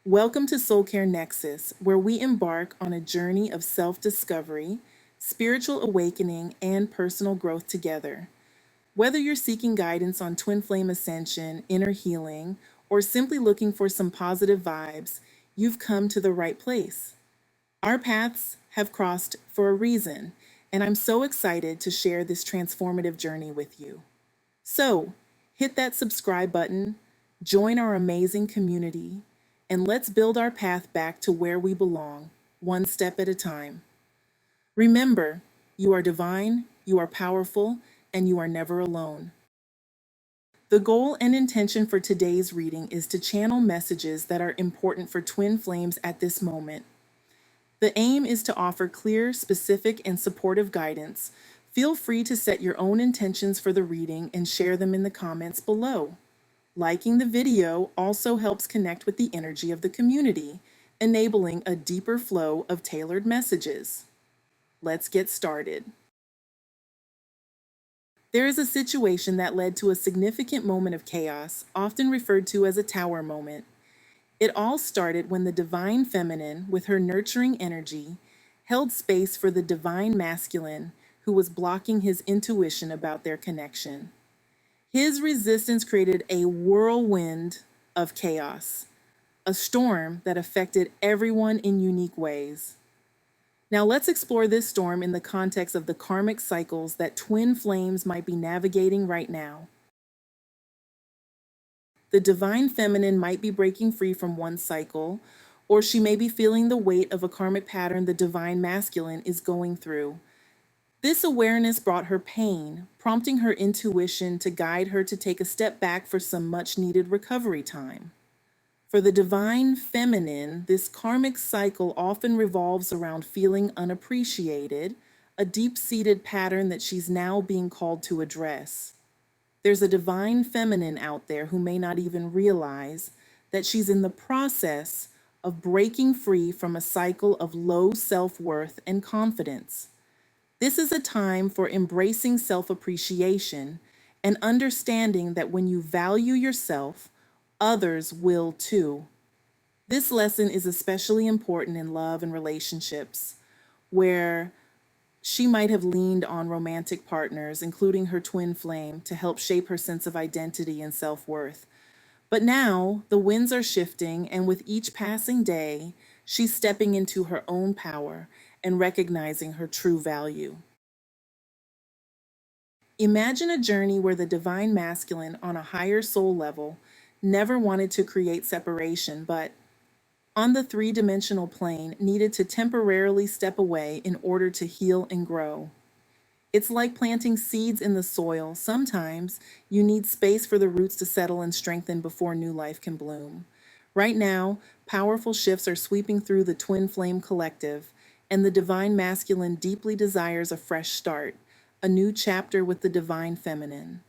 Welcome to SoulCare Nexus, where we embark on a journey of self-discovery, spiritual awakening, and personal growth together. Whether you're seeking guidance on twin flame ascension, inner healing, or simply looking for some positive vibes, you've come to the right place. Our paths have crossed for a reason, and I'm so excited to share this transformative journey with you. So, hit that subscribe button, join our amazing community, and let's build our path back to where we belong, one step at a time. Remember, you are divine, you are powerful, and you are never alone. The goal and intention for today's reading is to channel messages that are important for twin flames at this moment. The aim is to offer clear, specific, and supportive guidance. Feel free to set your own intentions for the reading and share them in the comments below. Liking the video also helps connect with the energy of the community, enabling a deeper flow of tailored messages. Let's get started. There is a situation that led to a significant moment of chaos, often referred to as a tower moment. It all started when the divine feminine, with her nurturing energy, held space for the divine masculine, who was blocking his intuition about their connection. His resistance created a whirlwind of chaos, a storm that affected everyone in unique ways. Now let's explore this storm in the context of the karmic cycles that twin flames might be navigating right now. The divine feminine might be breaking free from one cycle, or she may be feeling the weight of a karmic pattern the divine masculine is going through. This awareness brought her pain, prompting her intuition to guide her to take a step back for some much-needed recovery time. For the divine feminine, this karmic cycle often revolves around feeling unappreciated, a deep-seated pattern that she's now being called to address. There's a divine feminine out there who may not even realize that she's in the process of breaking free from a cycle of low self-worth and confidence. This is a time for embracing self-appreciation and understanding that when you value yourself, others will too. This lesson is especially important in love and relationships, where she might have leaned on romantic partners, including her twin flame, to help shape her sense of identity and self-worth. But now the winds are shifting, and with each passing day, she's stepping into her own power and recognizing her true value. Imagine a journey where the divine masculine on a higher soul level never wanted to create separation, but on the three-dimensional plane needed to temporarily step away in order to heal and grow. It's like planting seeds in the soil. Sometimes you need space for the roots to settle and strengthen before new life can bloom. Right now, powerful shifts are sweeping through the twin flame collective, and the divine masculine deeply desires a fresh start, a new chapter with the divine feminine.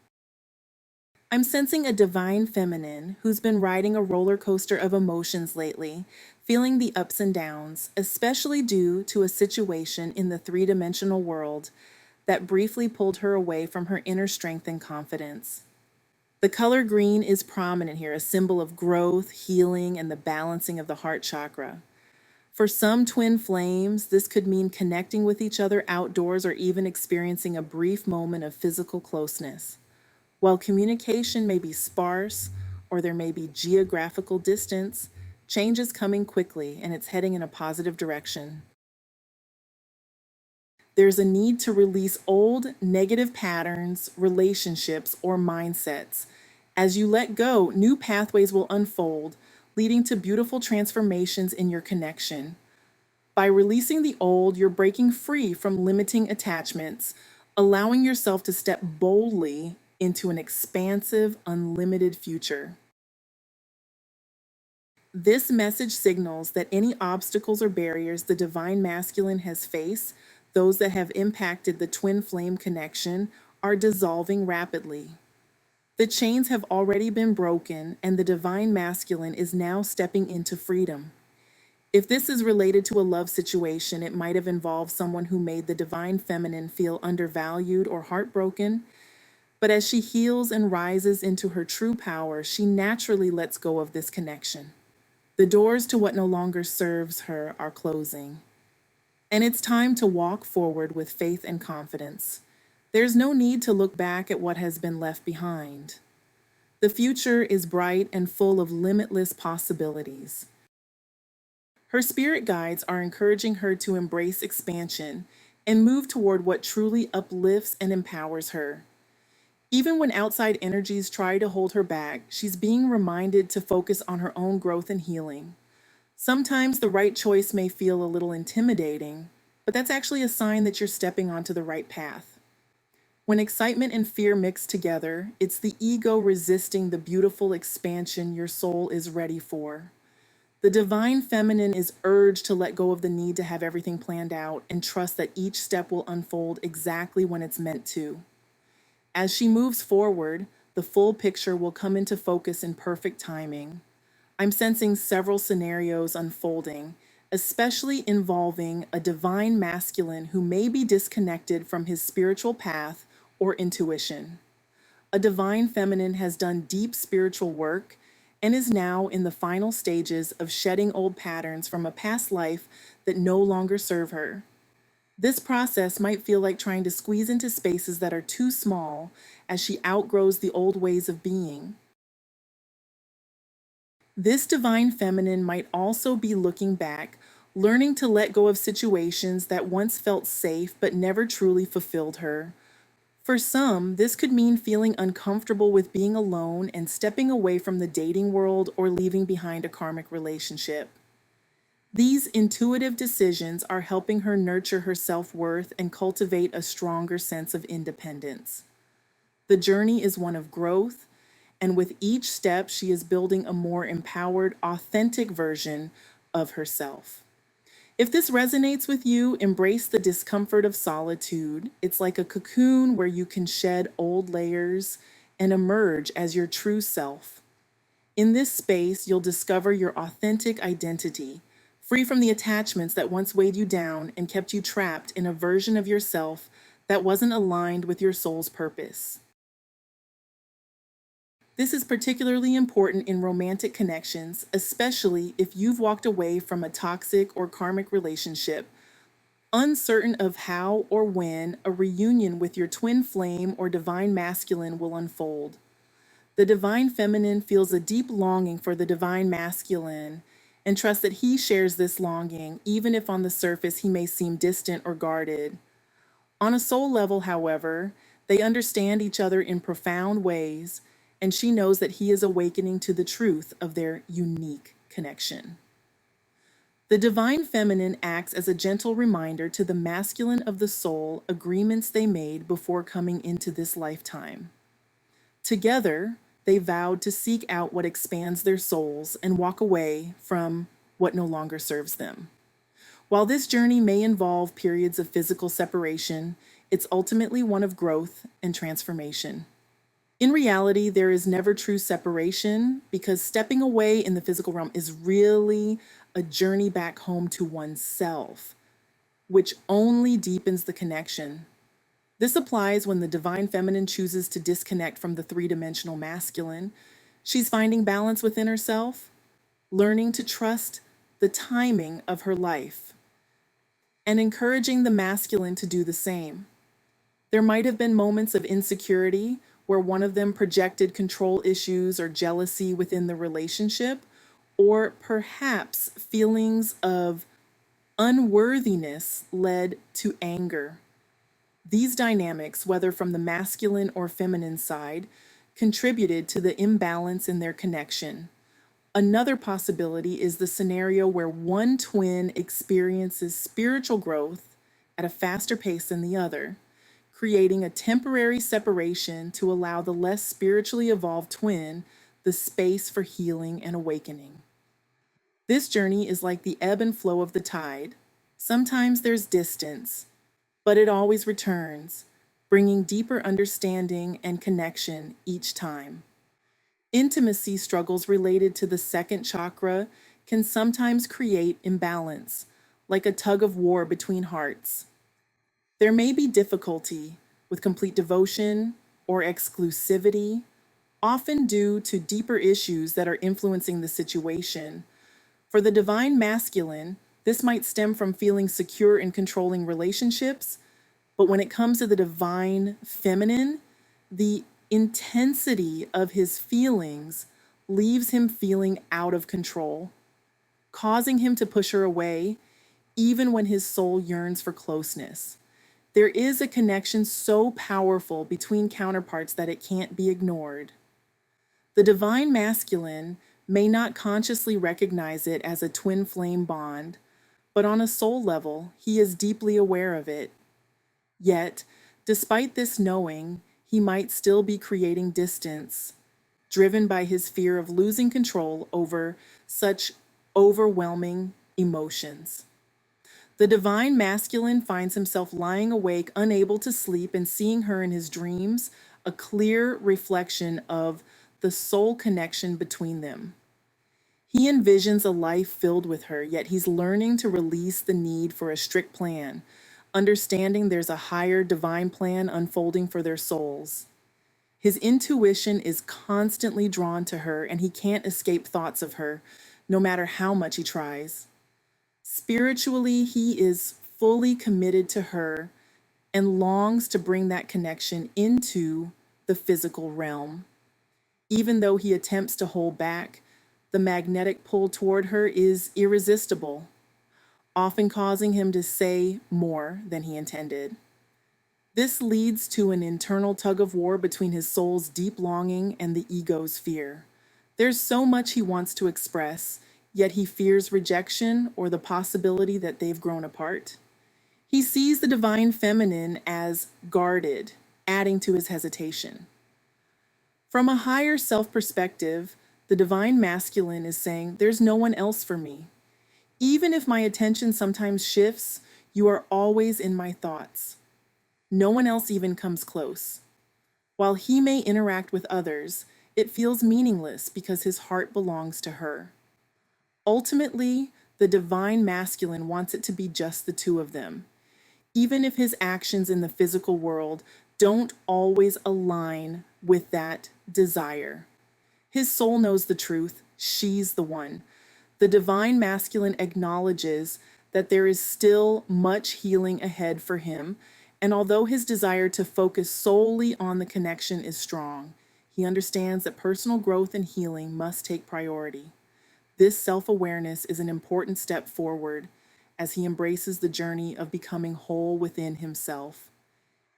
I'm sensing a divine feminine who's been riding a roller coaster of emotions lately, feeling the ups and downs, especially due to a situation in the three-dimensional world that briefly pulled her away from her inner strength and confidence. The color green is prominent here, a symbol of growth, healing, and the balancing of the heart chakra. For some twin flames, this could mean connecting with each other outdoors or even experiencing a brief moment of physical closeness. While communication may be sparse or there may be geographical distance, change is coming quickly and it's heading in a positive direction. There's a need to release old negative patterns, relationships, or mindsets. As you let go, new pathways will unfold, leading to beautiful transformations in your connection. By releasing the old, you're breaking free from limiting attachments, allowing yourself to step boldly into an expansive, unlimited future. This message signals that any obstacles or barriers the divine masculine has faced, those that have impacted the twin flame connection, are dissolving rapidly. The chains have already been broken, and the divine masculine is now stepping into freedom. If this is related to a love situation, it might have involved someone who made the divine feminine feel undervalued or heartbroken. But as she heals and rises into her true power, she naturally lets go of this connection. The doors to what no longer serves her are closing. And it's time to walk forward with faith and confidence. There's no need to look back at what has been left behind. The future is bright and full of limitless possibilities. Her spirit guides are encouraging her to embrace expansion and move toward what truly uplifts and empowers her. Even when outside energies try to hold her back, she's being reminded to focus on her own growth and healing. Sometimes the right choice may feel a little intimidating, but that's actually a sign that you're stepping onto the right path. When excitement and fear mix together, it's the ego resisting the beautiful expansion your soul is ready for. The divine feminine is urged to let go of the need to have everything planned out and trust that each step will unfold exactly when it's meant to. As she moves forward, the full picture will come into focus in perfect timing. I'm sensing several scenarios unfolding, especially involving a divine masculine who may be disconnected from his spiritual path or intuition. A divine feminine has done deep spiritual work and is now in the final stages of shedding old patterns from a past life that no longer serve her. This process might feel like trying to squeeze into spaces that are too small as she outgrows the old ways of being. This divine feminine might also be looking back, learning to let go of situations that once felt safe but never truly fulfilled her. For some, this could mean feeling uncomfortable with being alone and stepping away from the dating world or leaving behind a karmic relationship. These intuitive decisions are helping her nurture her self-worth and cultivate a stronger sense of independence. The journey is one of growth, and with each step, she is building a more empowered, authentic version of herself. If this resonates with you, embrace the discomfort of solitude. It's like a cocoon where you can shed old layers and emerge as your true self. In this space, you'll discover your authentic identity, free from the attachments that once weighed you down and kept you trapped in a version of yourself that wasn't aligned with your soul's purpose. This is particularly important in romantic connections, especially if you've walked away from a toxic or karmic relationship, uncertain of how or when a reunion with your twin flame or divine masculine will unfold. The divine feminine feels a deep longing for the divine masculine and trusts that he shares this longing, even if on the surface he may seem distant or guarded. On a soul level, however, they understand each other in profound ways, and she knows that he is awakening to the truth of their unique connection. The divine feminine acts as a gentle reminder to the masculine of the soul agreements they made before coming into this lifetime. Together, they vowed to seek out what expands their souls and walk away from what no longer serves them. While this journey may involve periods of physical separation, it's ultimately one of growth and transformation. In reality, there is never true separation because stepping away in the physical realm is really a journey back home to oneself, which only deepens the connection. This applies when the divine feminine chooses to disconnect from the three-dimensional masculine. She's finding balance within herself, learning to trust the timing of her life, and encouraging the masculine to do the same. There might have been moments of insecurity where one of them projected control issues or jealousy within the relationship, or perhaps feelings of unworthiness led to anger. These dynamics, whether from the masculine or feminine side, contributed to the imbalance in their connection. Another possibility is the scenario where one twin experiences spiritual growth at a faster pace than the other, creating a temporary separation to allow the less spiritually evolved twin the space for healing and awakening. This journey is like the ebb and flow of the tide. Sometimes there's distance, but it always returns, bringing deeper understanding and connection each time. Intimacy struggles related to the second chakra can sometimes create imbalance, like a tug of war between hearts. There may be difficulty with complete devotion or exclusivity, often due to deeper issues that are influencing the situation. For the divine masculine, this might stem from feeling secure in controlling relationships, but when it comes to the divine feminine, the intensity of his feelings leaves him feeling out of control, causing him to push her away even when his soul yearns for closeness. There is a connection so powerful between counterparts that it can't be ignored. The divine masculine may not consciously recognize it as a twin flame bond, but on a soul level, he is deeply aware of it. Yet, despite this knowing, he might still be creating distance, driven by his fear of losing control over such overwhelming emotions. The divine masculine finds himself lying awake, unable to sleep, and seeing her in his dreams, a clear reflection of the soul connection between them. He envisions a life filled with her, yet he's learning to release the need for a strict plan, understanding there's a higher divine plan unfolding for their souls. His intuition is constantly drawn to her, and he can't escape thoughts of her, no matter how much he tries. Spiritually, he is fully committed to her and longs to bring that connection into the physical realm. Even though he attempts to hold back, the magnetic pull toward her is irresistible, often causing him to say more than he intended. This leads to an internal tug of war between his soul's deep longing and the ego's fear. There's so much he wants to express, yet he fears rejection or the possibility that they've grown apart. He sees the divine feminine as guarded, adding to his hesitation. From a higher self perspective, the divine masculine is saying, there's no one else for me. Even if my attention sometimes shifts, you are always in my thoughts. No one else even comes close. While he may interact with others, it feels meaningless because his heart belongs to her. Ultimately, the divine masculine wants it to be just the two of them, even if his actions in the physical world don't always align with that desire. His soul knows the truth. She's the one. The divine masculine acknowledges that there is still much healing ahead for him, and although his desire to focus solely on the connection is strong, he understands that personal growth and healing must take priority. This self-awareness is an important step forward as he embraces the journey of becoming whole within himself.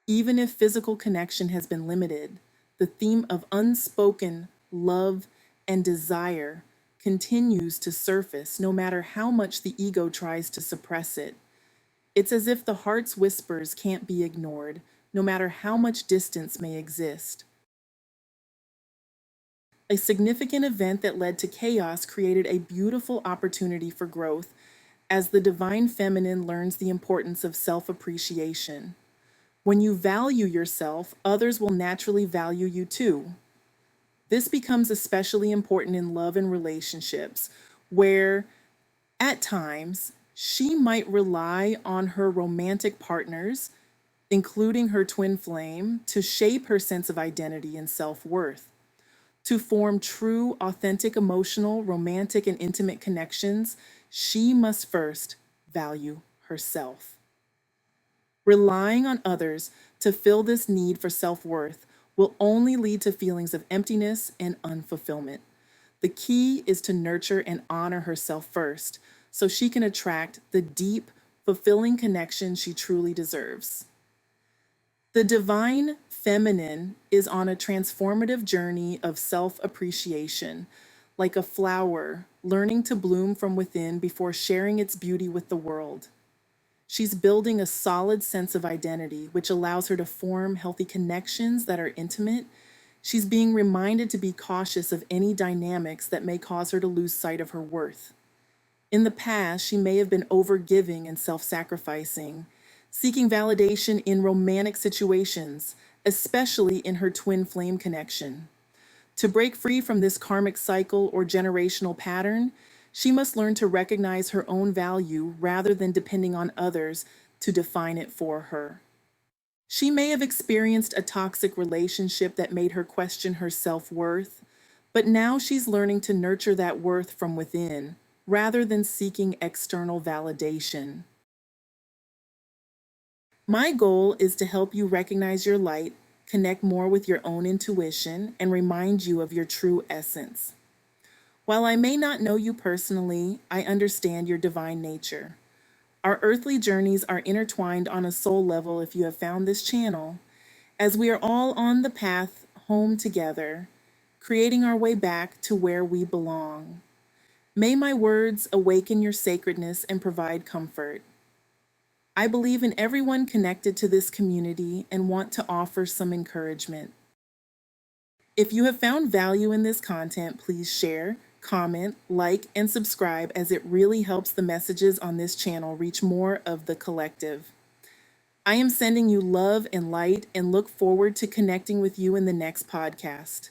Even if physical connection has been limited, the theme of unspoken love and desire continues to surface no matter how much the ego tries to suppress it. It's as if the heart's whispers can't be ignored, no matter how much distance may exist. A significant event that led to chaos created a beautiful opportunity for growth as the divine feminine learns the importance of self-appreciation. When you value yourself, others will naturally value you too. This becomes especially important in love and relationships, where, at times, she might rely on her romantic partners, including her twin flame, to shape her sense of identity and self-worth. To form true, authentic, emotional, romantic, and intimate connections, she must first value herself. Relying on others to fill this need for self-worth will only lead to feelings of emptiness and unfulfillment. The key is to nurture and honor herself first, so she can attract the deep, fulfilling connection she truly deserves. The divine feminine is on a transformative journey of self-appreciation, like a flower learning to bloom from within before sharing its beauty with the world. She's building a solid sense of identity, which allows her to form healthy connections that are intimate. She's being reminded to be cautious of any dynamics that may cause her to lose sight of her worth. In the past, she may have been overgiving and self-sacrificing, seeking validation in romantic situations, especially in her twin flame connection. To break free from this karmic cycle or generational pattern, she must learn to recognize her own value rather than depending on others to define it for her. She may have experienced a toxic relationship that made her question her self-worth, but now she's learning to nurture that worth from within, rather than seeking external validation. My goal is to help you recognize your light, connect more with your own intuition, and remind you of your true essence. While I may not know you personally, I understand your divine nature. Our earthly journeys are intertwined on a soul level if you have found this channel, as we are all on the path home together, creating our way back to where we belong. May my words awaken your sacredness and provide comfort. I believe in everyone connected to this community and want to offer some encouragement. If you have found value in this content, please share, comment, like, and subscribe, as it really helps the messages on this channel reach more of the collective. I am sending you love and light and look forward to connecting with you in the next podcast.